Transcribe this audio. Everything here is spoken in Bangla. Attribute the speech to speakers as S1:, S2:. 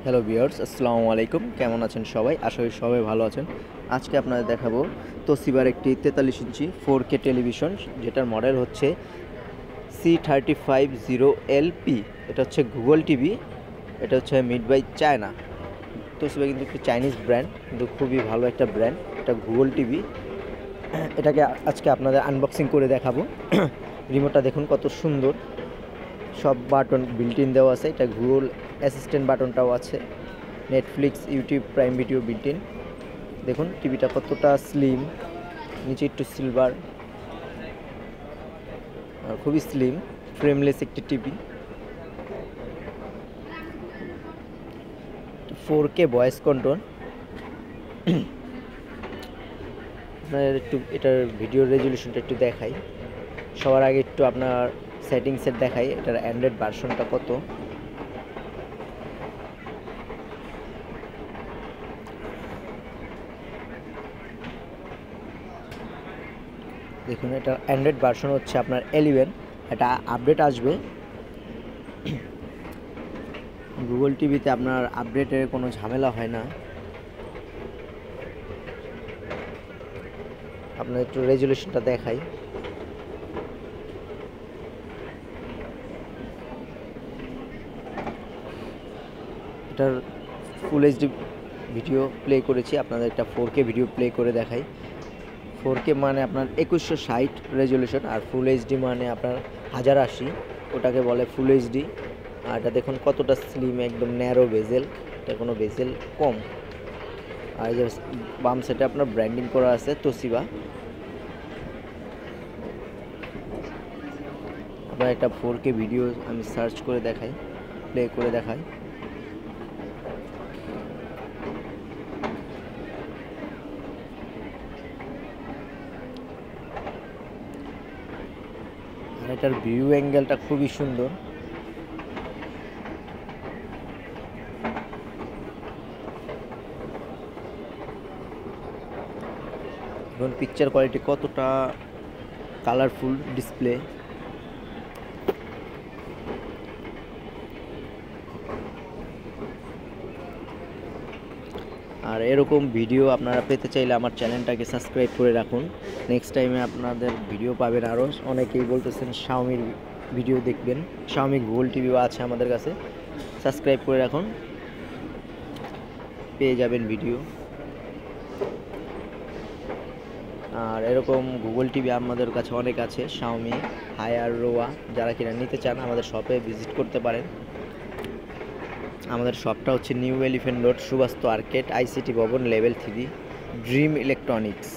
S1: হ্যালো ভিউয়ার্স, আসসালামু আলাইকুম। কেমন আছেন সবাই? আশা করি সবাই ভালো আছেন। আজকে আপনাদের দেখাবো তোশিবার একটি 43 ইঞ্চি 4K টেলিভিশন, যেটার মডেল হচ্ছে C3500LP। এটা হচ্ছে গুগল টিভি। এটা হচ্ছে মেড বাই চায়না। তোশিবা কিন্তু একটি চাইনিজ ব্র্যান্ড, কিন্তু খুবই ভালো একটা ব্র্যান্ড। এটা গুগল টিভি। এটাকে আজকে আপনাদের আনবক্সিং করে দেখাবো। রিমোটটা দেখুন কত সুন্দর, সব বাটন বিল্ট ইন দেওয়া আছে। এটা গুগল অ্যাসিস্ট্যান্ট বাটনটাও আছে। Netflix, YouTube, prime video built in. দেখুন টিভিটা কতটা স্লিম, নিচে একটু সিলভার, আর খুবই স্লিম, ফ্রেমলেস একটি টিভি। 4K voice control. আপনার একটু এটার ভিডিও রেজলিউশনটা একটু দেখাই। সবার আগে একটু আপনার সেটিংসের দেখাই, এটার অ্যান্ড্রয়েড ভার্সনটা কত। দেখুন এটা অ্যান্ড্রয়েড ভার্সন হচ্ছে আপনার 11। এটা আপডেট আসবে। গুগল টিভিতে আপনার আপডেটের কোনো ঝামেলা হয় না। আপনার একটু রেজলিউশনটা দেখাই। এটার ফুল এইচডি ভিডিও প্লে করেছি, আপনাদের একটা 4K ভিডিও প্লে করে দেখাই। 4K মানে আপনার 2160 রেজলিউশন, আর ফুল এইচডি মানে আপনার 1080, ওটাকে বলে ফুল এইচডি। আর এটা দেখুন কতটা স্লিম, একদম ন্যারো বেজেল, এটা কোনো বেজেল কম। আর এই যে বাম সাইডে আপনার ব্র্যান্ডিং করা আছে তোশিবা। আপনার একটা 4K ভিডিও আমি সার্চ করে দেখাই, প্লে করে দেখাই। আর এটার ভিউ অ্যাঙ্গেলটা খুবই সুন্দর। এবং পিকচার কোয়ালিটি কতটা কালারফুল ডিসপ্লে। আর এরকম ভিডিও আপনারা পেতে চাইলে আমার চ্যানেলটাকে সাবস্ক্রাইব করে রাখুন। নেক্সট টাইমে আপনাদের ভিডিও পাবেন আরও। অনেকেই বলতেছেন শাওমির ভিডিও দেখবেন, শাওমি গুগল টিভিও আছে আমাদের কাছে। সাবস্ক্রাইব করে রাখুন, পেয়ে যাবেন ভিডিও। আর এরকম গুগল টিভি আমাদের কাছে অনেক আছে, শাওমি, হায়ার, রোয়া। যারা কিনা নিতে চান আমাদের শপে ভিজিট করতে পারেন। আমাদের শপটা হচ্ছে new elephant road, Suvastu arcade, ICT ভবন, লেভেল 3, ড্রিম ইলেকট্রনিক্স।